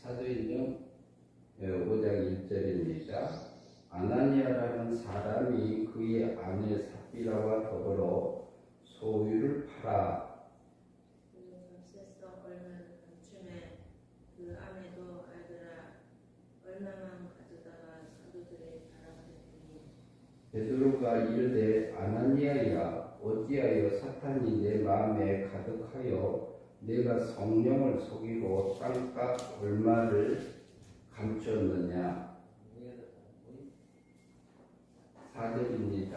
사도행전 5장 1절입니다. 아나니아라는 사람이 그의 아내 삽비라와 더불어 소유를 팔아 밤새서 얼마나 밤중에 그 아내도 알더라. 얼마만 가져다가 사도들의 바라보니 베드로가 이르되 아나니아야 어찌하여 사탄이 내 마음에 가득하여 내가 성령을 속이고 땅값 얼마를 감추었느냐. 4절입니다.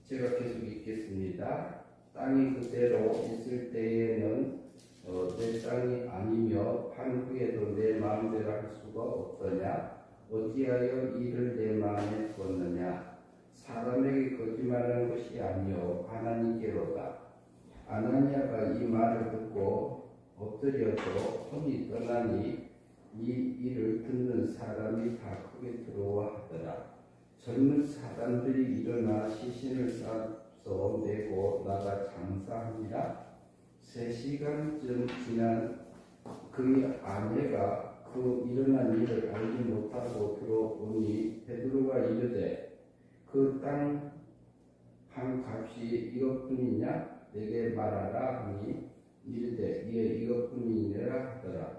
제가 계속 읽겠습니다. 땅이 그대로 있을 때에는 내 땅이 아니며 판 후에도 내 마음대로 할 수가 없더냐. 어찌하여 이를 내 마음에 두었느냐. 사람에게 거짓말하는 것이 아니요 하나님께로다. 아나니아가 이 말을 듣고 엎드려서 혼이 떠나니 이 일을 듣는 사람이 다 크게 들어와 하더라. 젊은 사람들이 일어나 시신을 싸서 내고 나가 장사하니라. 3시간쯤 지난 그의 아내가 그 일어난 일을 알지 못하고 들어오니 베드로가 이르되 그 땅 한 값이 이것뿐이냐? 내게 말하라 하니 이르되 예 이것뿐이니라 하더라.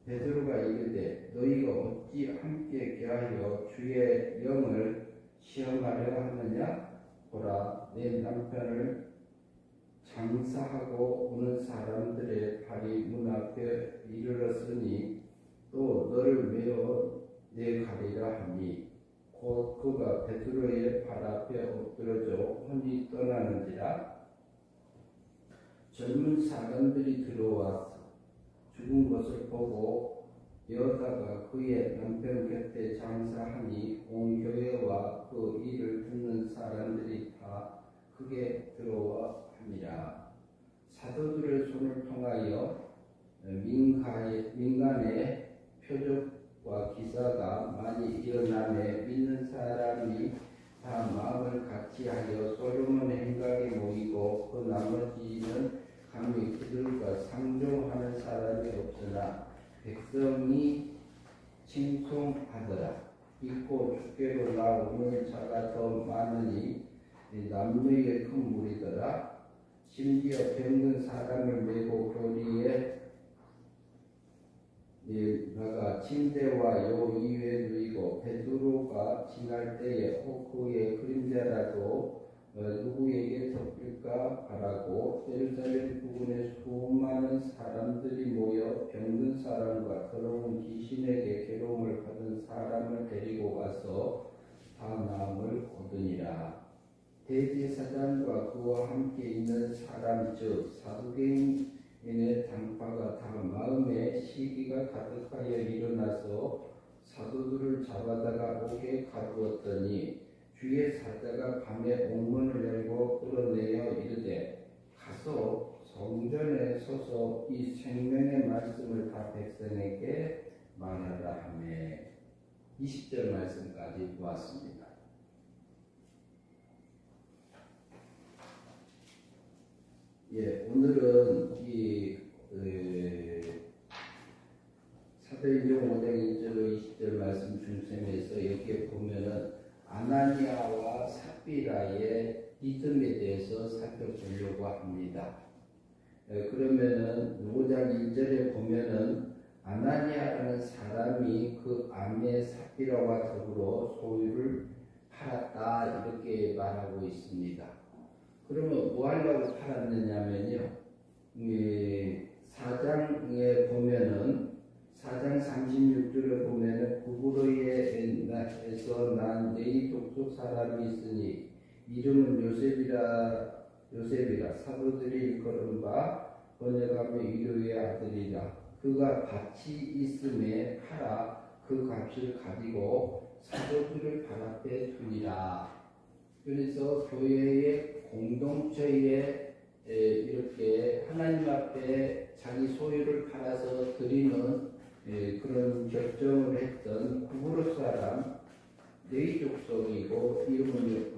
베드로가 이르되 너희가 어찌 함께 계하여 주의 영을 시험하려 하느냐? 보라 내 남편을 장사하고 오는 사람들의 발이 문 앞에 이르렀으니 또 너를 메어 내가리라 하니 곧 그가 베드로의 발 앞에 엎드러져 혼이 떠나는지라. 젊은 사람들이 들어와서 죽은 것을 보고 여다가 그의 남편 곁에 장사하니 온 교회와 그 일을 듣는 사람들이 다 크게 들어와 함이라. 사도들의 손을 통하여 민간의 표적과 기사가 많이 일어나매 믿는 사람이 다 마음을 같이하여 솔로몬의 행각에 모이고 그 나머지는 감히 그들과 상종하는 사람이 없으나 백성이 칭송하더라. 잊고 주께로 나오는 자가 더 많으니 남녀의 큰 무리더라. 심지어 병든 사람을 메고 거리에 나가 침대와 요 위에 누이고 베드로가 지날 때에 혹 그의 그림자라도 누구에게 덮일까 바라고 예루살렘 부근에 수많은 사람들이 모여 병든 사람과 더러운 귀신에게 괴로움을 받은 사람을 데리고 와서 다 나음을 얻으니라. 대제사장과 그와 함께 있는 사람 즉 사두개인의 당파가 다 마음에 시기가 가득하여 일어나서 사도들을 잡아다가 옥에 가두었더니 주의 사자가 밤에 옥문을 열고 끌어내어 이르되 가서 성전에 서서 이 생명의 말씀을 다 백성에게 말하라 하며 20절 말씀까지 보았습니다. 오늘은 이 사도행전 5장 1절로 20절 말씀 중심에서 여기에 보면은 아나니아와 삽비라의 믿음에 대해서 살펴보려고 합니다. 그러면은 5장 1절에 보면은 아나니아라는 사람이 그 아내 삽비라와 더불어 소유를 팔았다 이렇게 말하고 있습니다. 그러면 뭐 하려고 팔았느냐면요. 4장에 보면은 4장 36절에 보면은 구브로에서 난 네이 족속 사람이 있으니 이름은 요셉이라 사도들이 일컬은 바 번역하며 유료의 아들이라. 그가 밭이 있음에 팔아 그 값을 가지고 사도들을 발 앞에 두니라. 그래서 교회의 공동체에 이렇게 하나님 앞에 자기 소유를 팔아서 드리는 그런 결정을 했던 구브로 사람 네이 족속이고 이름은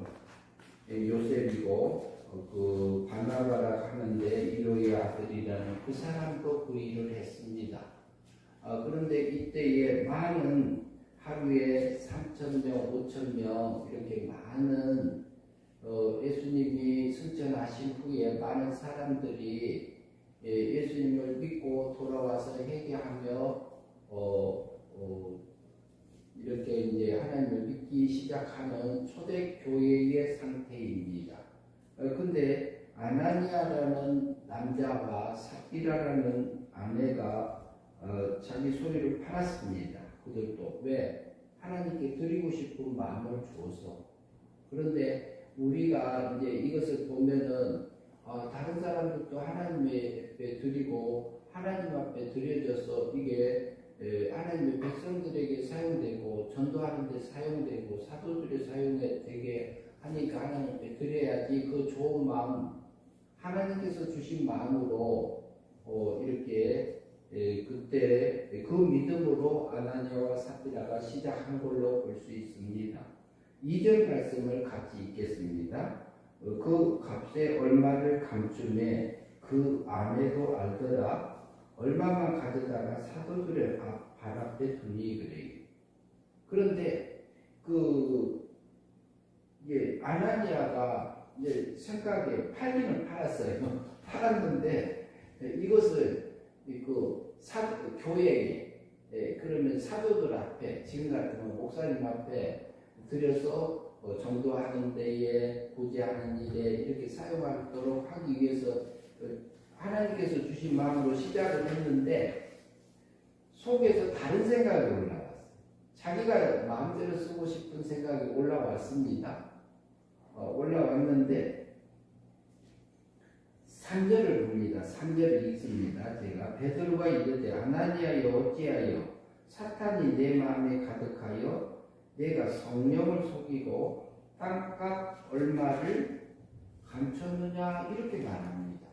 요셉이고 그 바나바라 하는데 이로의 아들이라는 그 사람도 그 일을 했습니다. 그런데 이때에 많은 하루에 3,000명, 5,000명 이렇게 많은 예수님이 승천하신 후에 많은 사람들이 예수님을 믿고 돌아와서 회개하며 이렇게 이제 하나님을 믿기 시작하는 초대교회의 상태입니다. 근데 아나니아라는 남자와 삽비라라는 아내가 자기 소리를 팔았습니다. 그들도 왜? 하나님께 드리고 싶은 마음을 주어서. 그런데 우리가 이제 이것을 보면은 다른 사람들도 하나님 앞에 드리고 하나님 앞에 드려져서 이게 하나님의 백성들에게 사용되고 전도하는 데 사용되고 사도들이 사용되게 하니까 하나님 앞에 드려야지 그 좋은 마음 하나님께서 주신 마음으로 이렇게 그때 그 믿음으로 아나니아와 삽비라가 시작한 걸로 볼 수 있습니다. 2절 말씀을 같이 읽겠습니다. 그 값에 얼마를 감춤에 그 아내도 알더라. 얼마만 가져다가 사도들의 발 앞에 두니 그래요. 그런데 아나니아가 이제 생각에 팔기는 팔았어요. 팔았는데 이것을 교회에 그러면 사도들 앞에 지금 같으면 목사님 앞에 들여서 전도하는 데에 구제하는 일에 이렇게 사용하도록 하기 위해서 하나님께서 주신 마음으로 시작을 했는데 속에서 다른 생각이 올라왔어요. 자기가 마음대로 쓰고 싶은 생각이 올라왔습니다. 올라왔는데 3절을 봅니다. 3절을 읽습니다. 제가 베드로가 이르되 아나니아여 어찌하여 사탄이 내 마음에 가득하여 내가 성령을 속이고 땅값 얼마를 감췄느냐 이렇게 말합니다.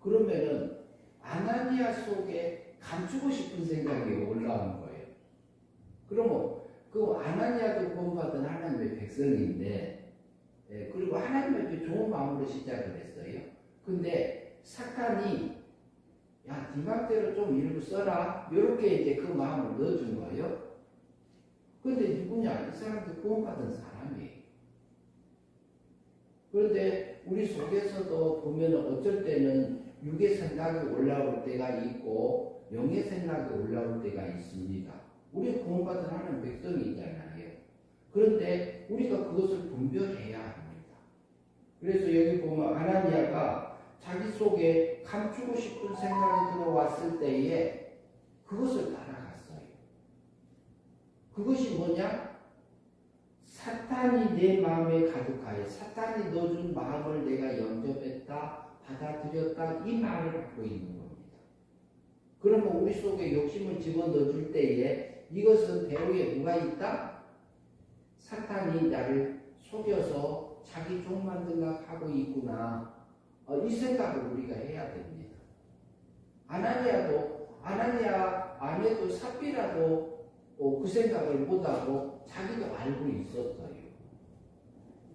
그러면은 아나니아 속에 감추고 싶은 생각이 올라온 거예요. 그러면 그 아나니아도 구원받은 하나님의 백성인데 그리고 하나님의 좋은 마음으로 시작을 했어요. 근데 사탄이 야, 네 맘대로 좀 이렇게 써라 이렇게 이제 그 마음을 넣어준 거예요. 근데 누구냐? 이 사람들 구원받은 사람이에요. 그런데 우리 속에서도 보면 어쩔 때는 육의 생각이 올라올 때가 있고 영의 생각이 올라올 때가 있습니다. 우리 구원받은 하나님 백성이잖아요. 그런데 우리가 그것을 분별해야 합니다. 그래서 여기 보면 아나니아가 자기 속에 감추고 싶은 생각이 들어왔을 때에 그것을 따라갔어요. 그것이 뭐냐? 사탄이 내 마음에 가득하여 사탄이 넣어준 마음을 내가 영접했다, 받아들였다 이 말을 갖고 있는 겁니다. 그러면 우리 속에 욕심을 집어넣어줄 때에 이것은 배후에 누가 있다? 사탄이 나를 속여서 자기 종만 생각하고 있구나. 이 생각을 우리가 해야 됩니다. 아나니아 아내도 삽비라도 그 생각을 못하고 자기도 알고 있었어요.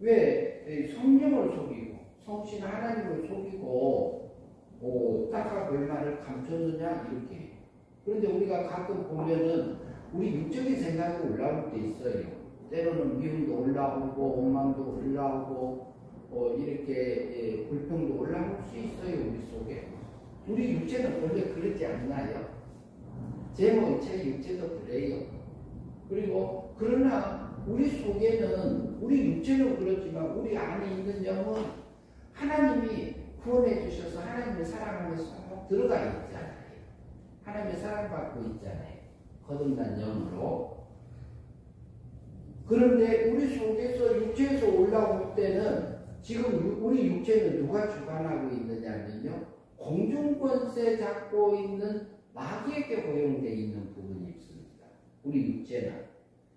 왜? 성령을 속이고 성신 하나님을 속이고 땅값 얼마를 감췄느냐 이렇게. 그런데 우리가 가끔 보면은 우리 육적인 생각이 올라올 때 있어요. 때로는 미움도 올라오고 원망도 올라오고 이렇게 불평도 올라올 수 있어요. 우리 속에. 우리 육체는 원래 그렇지 않나요? 제 육체도 그래요. 그리고 그러나 우리 속에는 우리 육체는 그렇지만 우리 안에 있는 영은 하나님이 구원해 주셔서 하나님의 사랑하면서 들어가 있잖아요. 하나님의 사랑받고 있잖아요. 거듭난 영으로. 그런데 우리 속에서 육체에서 올라올 때는 지금 우리 육체는 누가 주관하고 있느냐면요. 공중권세 잡고 있는 마귀에게 허용되어 있는 부분이 있습니다. 우리 육체는.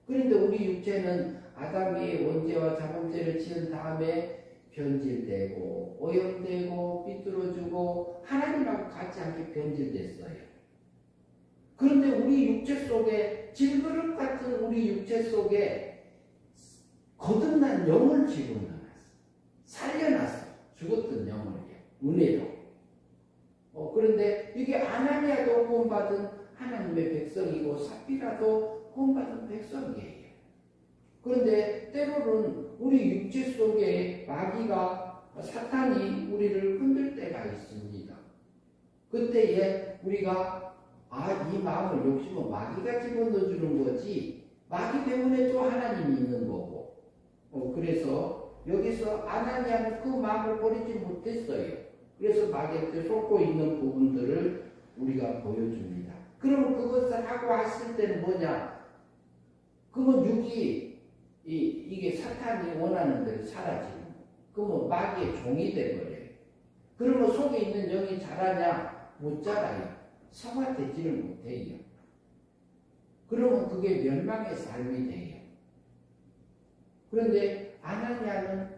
그런데 우리 육체는 아담이 원죄와 자범죄를 지은 다음에 변질되고 오염되고 삐뚤어지고 하나님하고 같지 않게 변질됐어요. 그런데 우리 육체 속에 질그릇 같은 우리 육체 속에 거듭난 영을 집어넣었어요. 살려놨어요. 죽었던 영혼이에요. 은혜로. 그런데 이게 아나니아도 구원받은 하나님의 백성이고 삽비라도 구원받은 백성이에요. 그런데 때로는 우리 육체 속에 마귀가 사탄이 우리를 흔들 때가 있습니다. 그때에 우리가 이 마음을 욕심은 마귀가 집어넣어주는 거지 마귀 때문에 또 하나님이 있는 거고 그래서 여기서 아나니아는 그 마음을 버리지 못했어요. 그래서 마귀한테 속고 있는 부분들을 우리가 보여줍니다. 그러면 그것을 하고 왔을 때는 뭐냐? 그러면 육이 이게 사탄이 원하는 대로 사라지는 거예요. 그러면 마귀의 종이 돼버려요. 그러면 속에 있는 영이 자라냐? 못 자라요. 성화되지를 못해요. 그러면 그게 멸망의 삶이 돼요. 그런데 아나니아는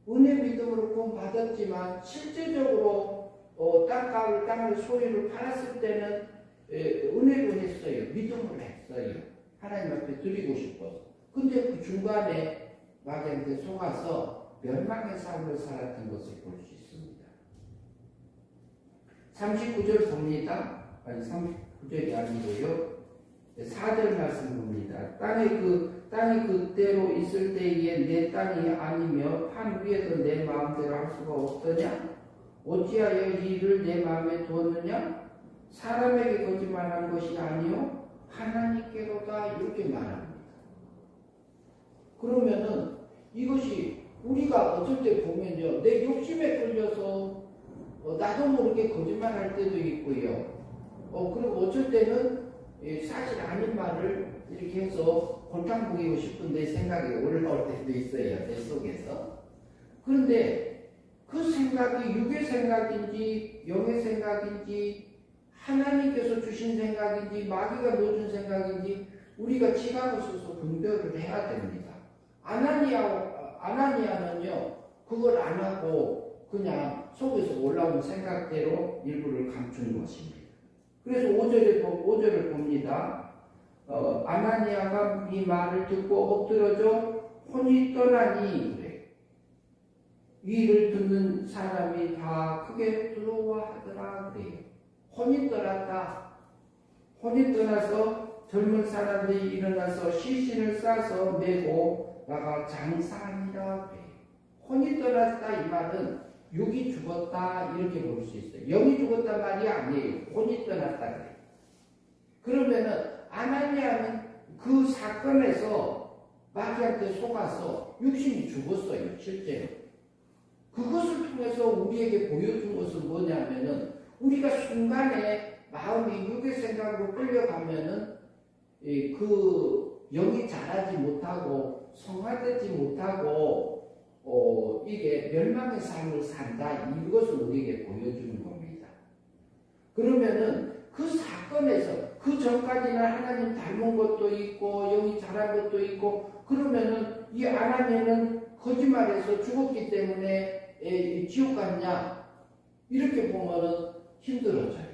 은혜 믿음으로 구원받았지만 실제적으로 땅을 소유를 팔았을 때는 은혜로 했어요. 믿음으로 했어요. 하나님 앞에 드리고 싶어서. 근데 그 중간에 마귀한테 속아서 멸망의 삶을 살았던 것을 볼 수 있습니다. 39절 봅니다. 아니 39절이 아니고요. 4절 말씀 봅니다. 땅이 그대로 있을 때에 내 땅이 아니며 판 위에서 내 마음대로 할 수가 없더냐? 어찌하여 이 일을 내 마음에 두었느냐? 사람에게 거짓말한 것이 아니요 하나님께로다 이렇게 말합니다. 그러면은 이것이 우리가 어쩔 때 보면요, 내 욕심에 끌려서 나도 모르게 거짓말할 때도 있고요. 그리고 어쩔 때는 사실 아닌 말을 이렇게 해서 골탕 먹이고 싶은 내 생각이 올라올 때도 있어요. 내 속에서. 그런데 그 생각이 육의 생각인지 영의 생각인지 하나님께서 주신 생각인지 마귀가 넣어준 생각인지 우리가 지각을 써서 분별을 해야 됩니다. 아나니아는요 그걸 안 하고 그냥 속에서 올라온 생각대로 일부를 감춘 것입니다. 그래서 5절을 봅니다. 아나니아가 이 말을 듣고 엎드러져 혼이 떠나니 그래. 이 일을 듣는 사람이 다 크게 두려워하더라 그래요. 혼이 떠났다. 혼이 떠나서 젊은 사람들이 일어나서 시신을 싸서 메고 나가 장사합니다 그래요. 혼이 떠났다 이 말은 육이 죽었다 이렇게 볼 수 있어요. 영이 죽었단 말이 아니에요. 혼이 떠났다 그래요. 그러면은 아나니아는 그 사건에서 마귀한테 속아서 육신이 죽었어요. 실제로. 그것을 통해서 우리에게 보여준 것은 뭐냐면은 우리가 순간에 마음이 육의 생각으로 끌려가면은 그 영이 자라지 못하고 성화되지 못하고 이게 멸망의 삶을 산다. 이것을 우리에게 보여주는 겁니다. 그러면은 그 사건에서 그 전까지는 하나님 닮은 것도 있고 영이 자란 것도 있고 그러면은 이 아나니아는 거짓말해서 죽었기 때문에 지옥 갔냐 이렇게 보면은 힘들어져요.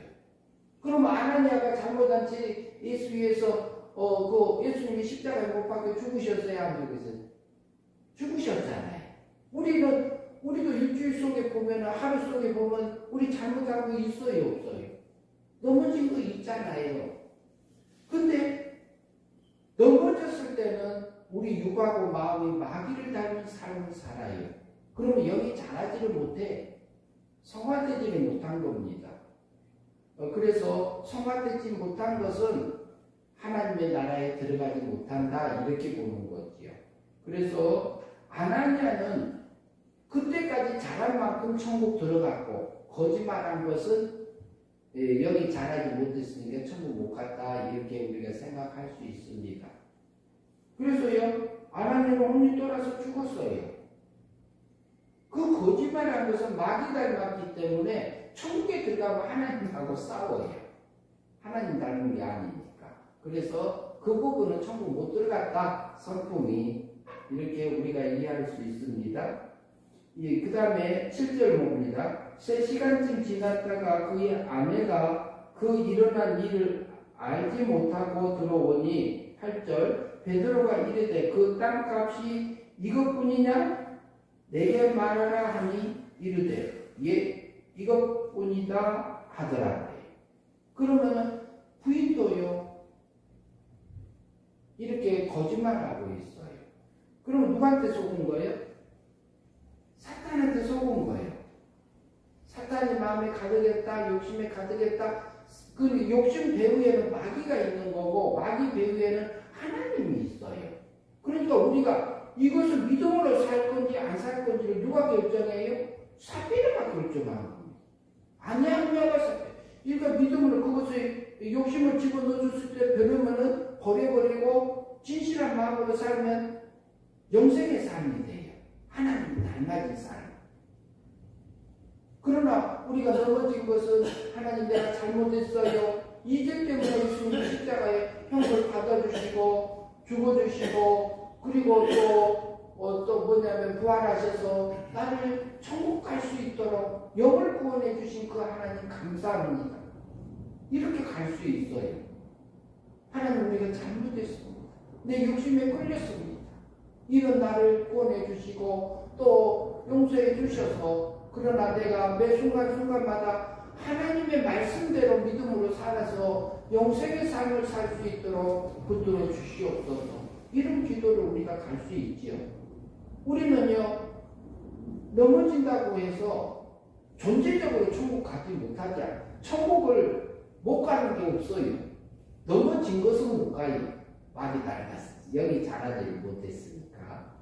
그럼 아나니아가 잘못한 채 예수 위해서 그 예수님이 십자가에 못 박혀 죽으셨어요? 안 죽으셨어요? 죽으셨잖아요. 우리도 일주일 속에 보면 하루 속에 보면 우리 잘못한 거 있어요 없어요? 넘어진 거 있잖아요. 근데 넘어졌을 때는 우리 육하고 마음이 마귀를 닮은 삶을 살아요. 그러면 영이 자라지를 못해. 성화되지를 못한 겁니다. 그래서 성화되지 못한 것은 하나님의 나라에 들어가지 못한다 이렇게 보는 거지요. 그래서 아나니아는 그때까지 잘한 만큼 천국 들어갔고 거짓말한 것은 영이 자라지 못했으니까 천국 못 갔다 이렇게 우리가 생각할 수 있습니다. 그래서요 아나니아는 혼이 돌아서 죽었어요. 그 거짓말한 것은 마귀 닮았기 때문에 천국에 들어가면 하나님하고 싸워요. 하나님 닮은 게 아니니까. 그래서 그 부분은 천국 못 들어갔다 성품이 이렇게 우리가 이해할 수 있습니다. 그 다음에 7절 봅니다. 3시간쯤 지났다가 그의 아내가 그 일어난 일을 알지 못하고 들어오니 8절 베드로가 이르되 그 땅값이 이것뿐이냐? 내게 말하라 하니 이르되 예 이것뿐이다 하더라. 그러면은 부인도요 이렇게 거짓말하고 있어요. 그럼 누구한테 속은 거예요? 사탄한테 속은 거예요. 사탄이 마음에 가득했다, 욕심에 가득했다. 그 욕심 배후에는 마귀가 있는 거고 마귀 배후에는 하나님이 있어요. 그러니까 우리가 이것을 믿음으로 살 건지 안 살 건지를 누가 결정해요? 삽비라가 결정하는 겁니다. 아니야가 삽비. 그러니까 믿음으로 그것을 욕심을 집어넣어줬을 때 버리면은 버려버리고 진실한 마음으로 살면 영생의 삶이 돼요. 하나님 닮아진 삶. 그러나 우리가 넘어진 것은 하나님 내가 잘못했어요. 이 죄 때문에 예수님 십자가에 형벌 받아주시고 죽어주시고 그리고 또 뭐냐면 부활하셔서 나를 천국 갈 수 있도록 영을 구원해 주신 그 하나님 감사합니다. 이렇게 갈 수 있어요. 하나님 우리가 잘못했습니다. 내 욕심에 끌렸습니다. 이런 나를 구원해 주시고 또 용서해 주셔서 그러나 내가 매 순간순간마다 하나님의 말씀대로 믿음으로 살아서 영생의 삶을 살 수 있도록 붙들어 주시옵소서. 이런 기도를 우리가 갈 수 있지요. 우리는요 넘어진다고 해서 존재적으로 천국 가지 못하지 않아요. 천국을 못 가는 게 없어요. 넘어진 것은 못 가요. 말이 낡았어. 영이 자라지 못했으니까.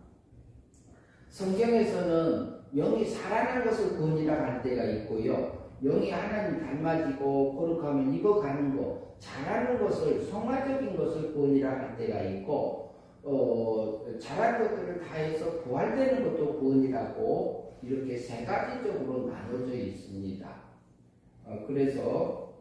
성경에서는 영이 살아난 것을 구원이라고 할 때가 있고요. 영이 하나님 닮아지고 거룩하면 익어가는 것, 자라는 것을 성화적인 것을 구원이라고 할 때가 있고 자란 것들을 다해서 부활되는 것도 구원이라고 이렇게 세 가지적으로 나눠져 있습니다. 그래서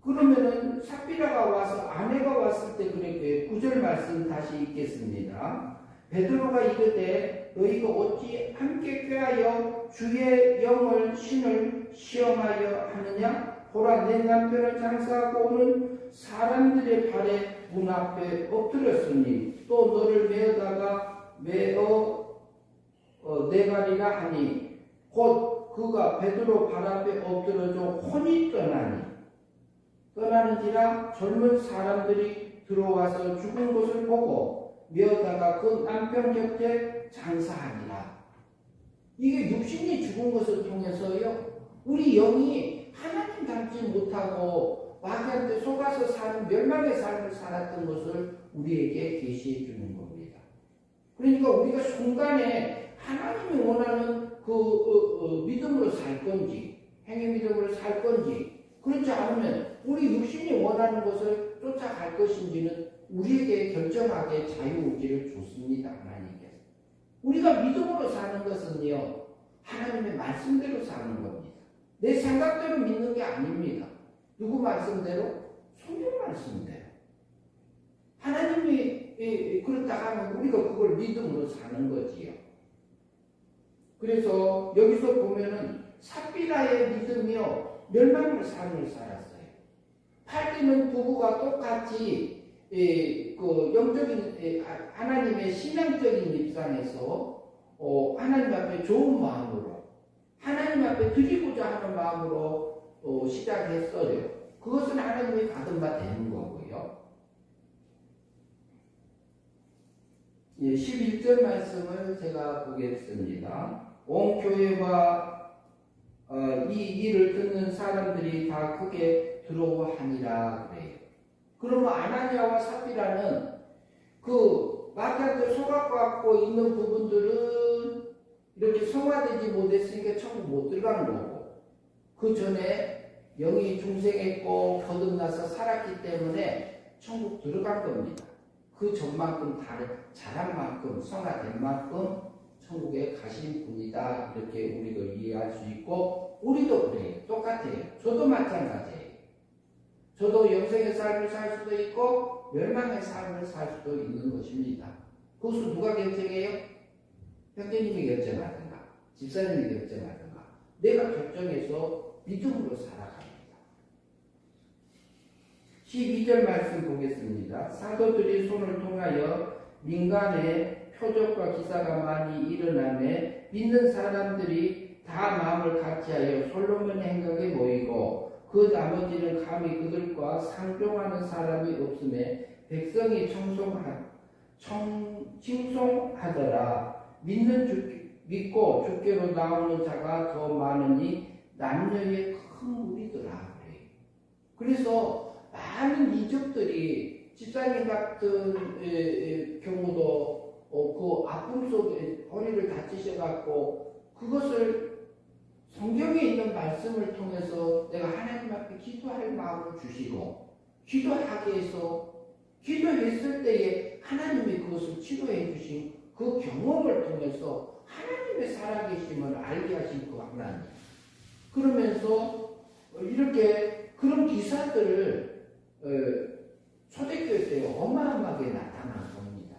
그러면은 삽비라가 와서 아내가 왔을 때 그렇게 9절 말씀 다시 읽겠습니다. 베드로가 이르되 너희가 어찌 함께 꾀하여 주의 영을 신을 시험하여 하느냐? 보라 내 남편을 장사하고 오는 사람들의 발에 문 앞에 엎드렸으니 또 너를 메어다가 메어 내가리라 하니 곧 그가 베드로 발 앞에 엎드려져 혼이 떠나는지라 젊은 사람들이 들어와서 죽은 것을 보고 메어다가 그 남편 곁에 장사하니라. 이게 육신이 죽은 것을 통해서요 우리 영이 하나님 닮지 못하고 마귀한테 속아서 사는 멸망의 삶을 살았던 것을 우리에게 계시해 주는 겁니다. 그러니까 우리가 순간에 하나님이 원하는 믿음으로 살 건지 행위 믿음으로 살 건지 그렇지 않으면 우리 육신이 원하는 것을 쫓아갈 것인지는 우리에게 결정하게 자유의지를 줬습니다. 하나님께서. 우리가 믿음으로 사는 것은요 하나님의 말씀대로 사는 겁니다. 내 생각대로 믿는 게 아닙니다. 누구 말씀대로? 성경 말씀대로. 하나님이 그렇다 하면 우리가 그걸 믿음으로 사는 거지요. 그래서 여기서 보면은 삽비라의 믿음이요 멸망의 삶을 살았어요. 팔리는 부부가 똑같이 그 영적인 하나님의 신앙적인 입장에서 하나님 앞에 좋은 마음으로 하나님 앞에 드리고자 하는 마음으로 시작했어요. 그것은 하나님이 받은 바 되는 거고요. 11절 말씀을 제가 보겠습니다. 온 교회와 이 일을 듣는 사람들이 다 크게 두려워하니라 그래요. 그러면 아나니아와 삽비라는 그 마귀한테 속아갖고 있는 부분들은 이렇게 성화되지 못했으니까 천국 못 들어간 거고 그 전에 영이 중생했고 거듭나서 살았기 때문에 천국 들어간 겁니다. 그 전만큼 잘한 만큼 성화된 만큼 천국에 가신 분이다. 이렇게 우리가 이해할 수 있고 우리도 그래요. 똑같아요. 저도 마찬가지예요. 저도 영생의 삶을 살 수도 있고 멸망의 삶을 살 수도 있는 것입니다. 그것을 누가 결정해요? 형제님이 결정하든가 집사님이 결정하든가 내가 결정해서 믿음으로 살아갑니다. 12절 말씀 보겠습니다. 사도들이 손을 통하여 민간에 표적과 기사가 많이 일어나매 믿는 사람들이 다 마음을 같이하여 솔로몬의 행각에 모이고 그 나머지는 감히 그들과 상종하는 사람이 없음에 백성이 칭송하더라. 믿고 주께로 나오는 자가 더 많으니 남녀의 큰 무리더라. 그래서 많은 이적들이 집사님 같은 경우도 그 아픔 속에 허리를 다치셔갖고 그것을 성경에 있는 말씀을 통해서 내가 하나님 앞에 기도할 마음을 주시고 기도하게 해서 기도했을 때에 하나님이 그것을 치료해 주신 그 경험을 통해서 하나님의 살아계심을 알게 하신 그 하나님. 그러면서 이렇게 그런 기사들을 초대교회 때 어마어마하게 나타난 겁니다.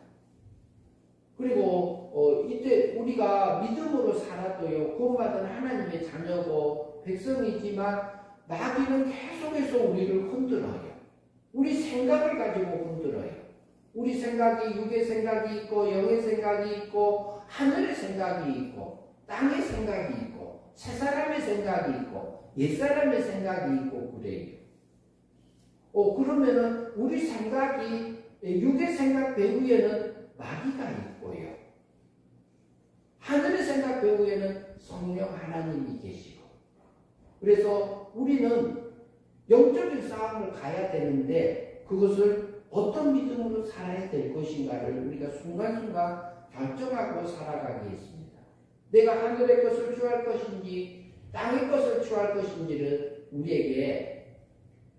그리고 이때 우리가 믿음으로 살아도요, 구원받은 하나님의 자녀고 백성이지만 마귀는 계속해서 우리를 흔들어요. 우리 생각을 가지고 흔들어요. 우리 생각이 육의 생각이 있고 영의 생각이 있고 하늘의 생각이 있고 땅의 생각이 있고 새 사람의 생각이 있고 옛 사람의 생각이 있고 그래요. 그러면은 우리 생각이 육의 생각 배후에는 마귀가 있고요. 하늘의 생각 배후에는 성령 하나님이 계시고. 그래서 우리는 영적인 싸움을 가야 되는데 그것을 어떤 믿음으로 살아야 될 것인가를 우리가 순간순간 결정하고 살아가게 했습니다. 내가 하늘의 것을 취할 것인지 땅의 것을 취할 것인지를 우리에게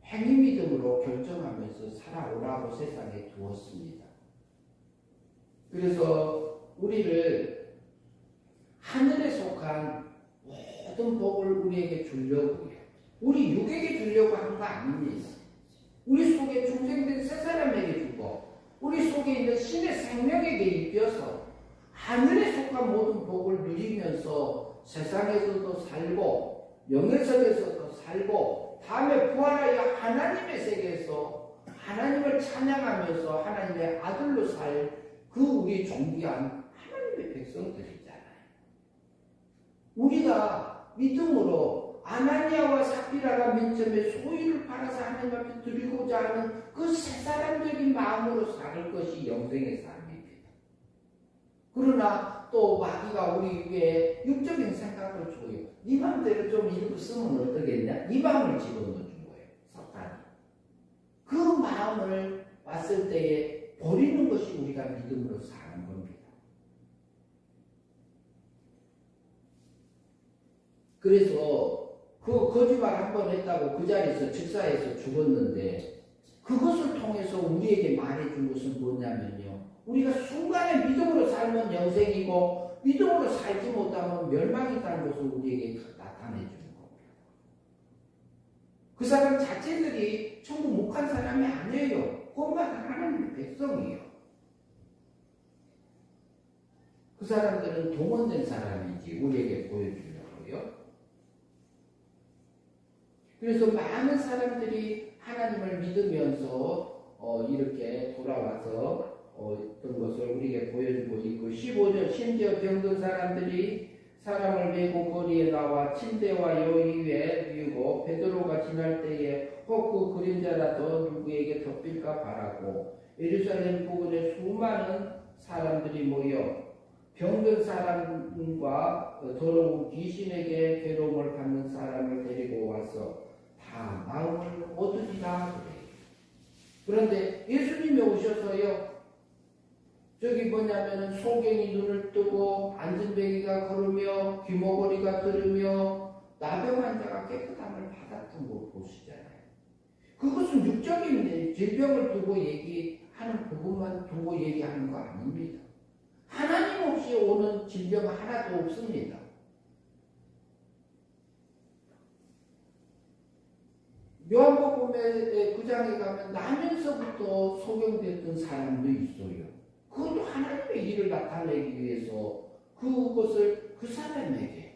행위 믿음으로 결정하면서 살아오라고 세상에 두었습니다. 그래서 우리를 하늘에 속한 모든 복을 우리에게 주려고요. 우리 육에게 주려고 한 거 아닙니다. 우리 속에 중생된 새 사람에게 주고 우리 속에 있는 신의 생명에게 입혀서 하늘에 속한 모든 복을 누리면서 세상에서도 살고 영예석에서도 살고 다음에 부활하여 하나님의 세계에서 하나님을 찬양하면서 하나님의 아들로 살 그 우리 존귀한 하나님의 백성들이잖아요. 우리가 믿음으로 아나니아와 삽비라가 맨 처음에 소유를 팔아서 하나님 앞에 드리고자 하는 그 새 사람적인 마음으로 살 것이 영생의 삶입니다. 그러나 또 마귀가 우리 위에 육적인 생각을 줘요. 네 마음대로 좀 이렇게 쓰면 어떠겠냐? 네 마음을 집어넣어준 거예요. 사탄이. 그 마음을 봤을 때에 버리는 것이 우리가 믿음으로 사는 겁니다. 그래서 그 거짓말 한 번 했다고 그 자리에서 즉사해서 죽었는데 그것을 통해서 우리에게 말해준 것은 뭐냐면요. 우리가 순간에 믿음으로 살면 영생이고 믿음으로 살지 못하면 멸망이라는 것을 우리에게 나타내주는 겁니다. 그 사람 자체들이 천국 못 간 사람이 아니에요. 구원받은 하나님의 백성이에요. 그 사람들은 동원된 사람인지 우리에게 보여주려고요. 그래서 많은 사람들이 하나님을 믿으면서 이렇게 돌아와서 어떤 것을 우리에게 보여주고 있고 15절 심지어 병든 사람들이 사람을 메고 거리에 나와 침대와 여의 위에 뉘우고 베드로가 지날 때에 혹 그 그림자라도 누구에게 덮일까 바라고 예루살렘 부근에 수많은 사람들이 모여 병든 사람과 더러운 귀신에게 괴로움을 받는 사람을 데리고 와서 다 마음을 얻으리라 그래요. 그런데 예수님이 오셔서요. 저기 뭐냐면은 소경이 눈을 뜨고 안진뱅이가 걸으며 귀머거리가 들으며 나병 환자가 깨끗함을 받았던 거 보시잖아요. 그것은 육적인 질병을 두고 얘기하는 부분만 두고 얘기하는 거 아닙니다. 하나님 없이 오는 질병 하나도 없습니다. 요한복음의 9장에 가면 나면서부터 소경됐던 사람도 있어요. 그것도 하나님의 일을 나타내기 위해서 그것을 그 사람에게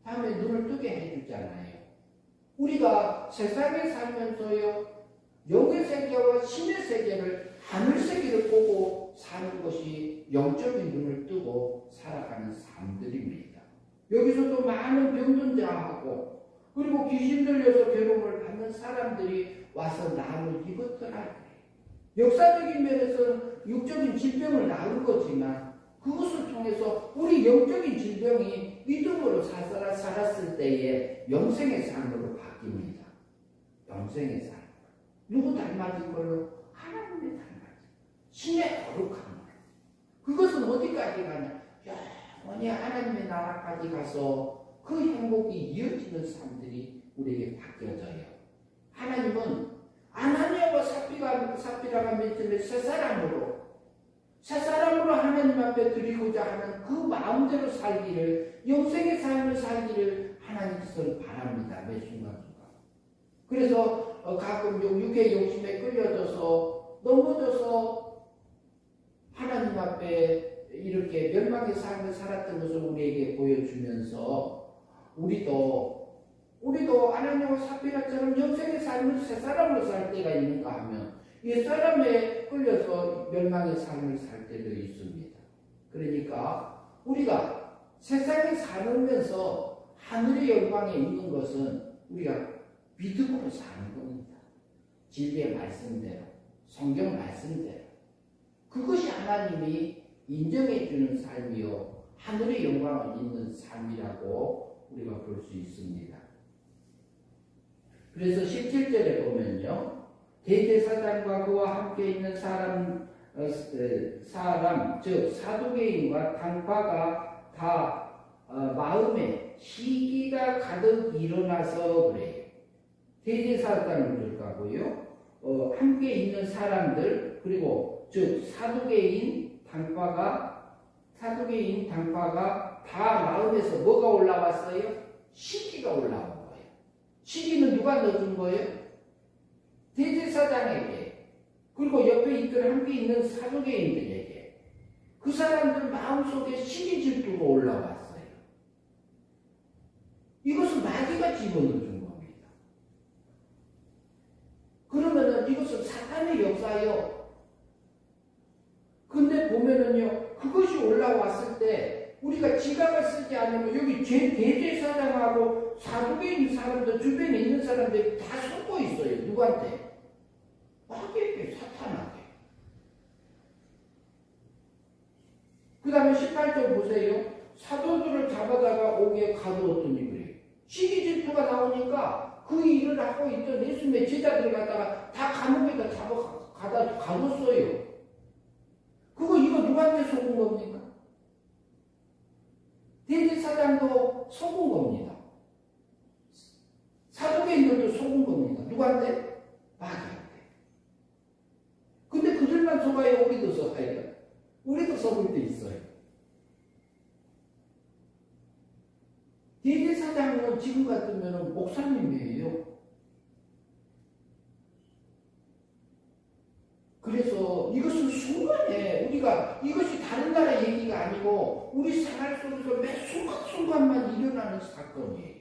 다음에 눈을 뜨게 해주잖아요. 우리가 세상에 살면서요 영의 세계와 신의 세계를 하늘 세계를 보고 사는 것이 영적인 눈을 뜨고 살아가는 삶들입니다. 여기서도 많은 병든 자하고 그리고 귀신 들려서 괴로움을 받는 사람들이 와서 나를 입었더라. 역사적인 면에서는 육적인 질병을 나은 거지만 그것을 통해서 우리 영적인 질병이 믿음으로 살았을 때에 영생의 삶으로 바뀝니다. 영생의 삶. 누구 닮아진 걸로? 하나님의 닮아진. 신의 거룩한 것. 그것은 어디까지 가냐? 영원히 하나님의 나라까지 가서 그 행복이 이어지는 삶들이 우리에게 바뀌어져요. 하나님은 아나니아와 삽비라가 맺은 새 사람으로 하나님 앞에 드리고자 하는 그 마음대로 살기를, 영생의 삶을 살기를 하나님께서는 바랍니다. 매 순간순간. 그래서 가끔 육의 욕심에 끌려져서 넘어져서 하나님 앞에 이렇게 멸망의 삶을 살았던 것을 우리에게 보여주면서 우리도 아나니아와 삽비라처럼 영생의 삶을 새 사람으로 살 때가 있는가 하면 이 사람에 끌려서 멸망의 삶을 살 때도 있습니다. 그러니까 우리가 세상에 살면서 하늘의 영광에 있는 것은 우리가 믿음으로 사는 겁니다. 진리의 말씀대로, 성경 말씀대로. 그것이 하나님이 인정해 주는 삶이요 하늘의 영광을 있는 삶이라고 우리가 볼 수 있습니다. 그래서 17절에 보면요. 대제사장과 그와 함께 있는 사람 즉 사두개인과 당파가 다 마음에 시기가 가득 일어나서 그래요. 대제사장을 가고요. 함께 있는 사람들 그리고 즉 사두개인 당파가 다 마음에서 뭐가 올라왔어요? 시기가 올라온 거예요. 시기는 누가 넣어준 거예요? 대제사장에게 그리고 옆에 함께 있는 사두개인들에게 그 사람들 마음속에 시기 질투가 올라왔어요. 이것은 마귀가 집어넣어준 겁니다. 그러면은 이것은 사탄의 역사요. 근데 보면은요 그것이 올라왔을 때 우리가 지각을 쓰지 않으면 여기 대제사장하고 사두개인 사람들 주변에 있는 사람들이 다 속고 있어요. 누구한테? 마귀에게, 사탄한테. 그 다음에 18절 보세요. 사도들을 잡아다가 옥에 가두었더니 그래요. 시기 질투가 나오니까 그 일을 하고 있던 예수님의 제자들 갖다가 다 감옥에다 가뒀어요. 이거 누구한테 속은 겁니까? 대제사장도 속은 겁니다. 사두개인들도 속은 겁니다. 누구한테? 마귀한테. 근데 그들만 속아요? 우리도 속아요? 우리도 속을 때 있어요. 대제사장은 지금 같으면 목사님이에요. 그래서 이것은 순간에 우리가 이것이 다른 나라 얘기가 아니고 우리 생활 속에서 매 순간순간만 일어나는 사건이에요.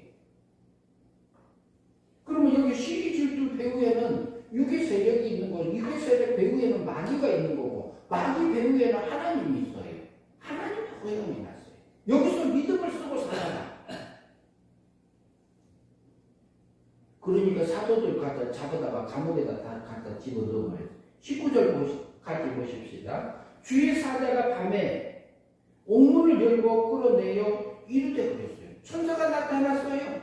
그러면 여기 시기 질투 배후에는 육의 세력이 있는 거고 육의 세력 배후에는 마귀가 있는 거고 마귀 배후에는 하나님이 있어요. 하나님의 허용이 났어요. 여기서 믿음을 쓰고 살아라. 그러니까 사도들 갖다 잡아다가 감옥에다 다 갖다 집어넣어요. 19절 같이 보십시다. 주의 사자가 밤에 옥문을 열고 끌어내어 이르되 그랬어요. 천사가 나타났어요.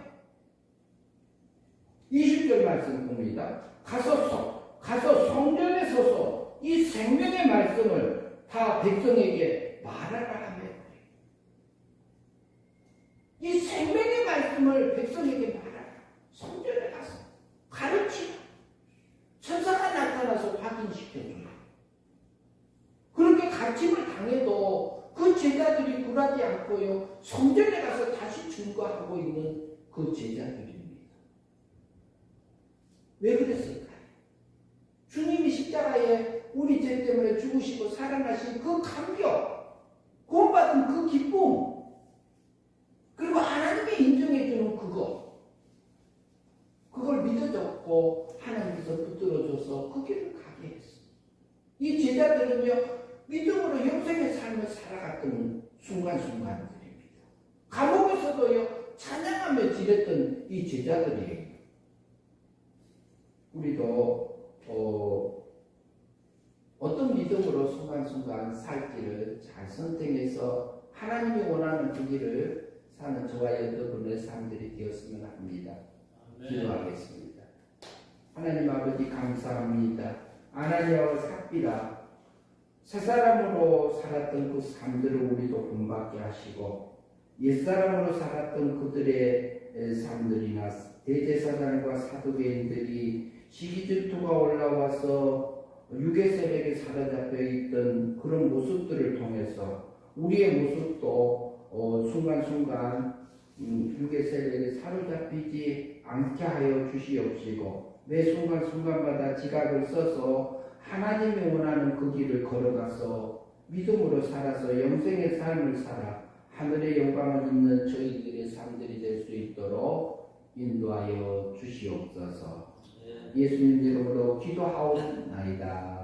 20절 말씀 봅니다. 가서 성전에 서서 이 생명의 말씀을 다 백성에게 말하라 하며 이 생명의 말씀을 백성에게 말하라. 성전에 가서 가르치라. 천사가 나타나서 확인시켜줘요. 그렇게 갇힘을 당해도 그 제자들이 굴하지 않고요. 성전에 가서 다시 증거하고 있는 그 제자들입니다. 왜 그랬을까요? 주님이 십자가에 우리 죄 때문에 죽으시고 살아나신 그 감격, 구원받은 그 기쁨, 그리고 하나님이 인정해주는 그걸 믿어줬고 하나님께서 붙들어줘서 그 길을 가게 했어요. 이 제자들은요 믿음으로 영생의 삶을 살아갔던 순간순간들입니다. 감옥에서도요 찬양하며 지냈던 이 제자들이에요. 우리도 어떤 믿음으로 순간순간 살기를 잘 선택해서 하나님이 원하는 그 길을 사는 저와 여러분의 삶들이 되었으면 합니다. 기도하겠습니다. 하나님 아버지 감사합니다. 아나니아와 삽비라 새 사람으로 살았던 그 삶들을 우리도 본받게 하시고 옛사람으로 살았던 그들의 삶들이나 대제사장과 사두개인들이 시기질투가 올라와서 육의 세력에 사로잡혀 있던 그런 모습들을 통해서 우리의 모습도 순간순간 육의 세력에 사로잡히지 않게 하여 주시옵시고 매 순간순간마다 지각을 써서 하나님이 원하는 그 길을 걸어가서 믿음으로 살아서 영생의 삶을 살아 하늘의 영광을 입는 저희들의 삶들이 될 수 있도록 인도하여 주시옵소서. 예수님 이름으로 기도하옵나이다.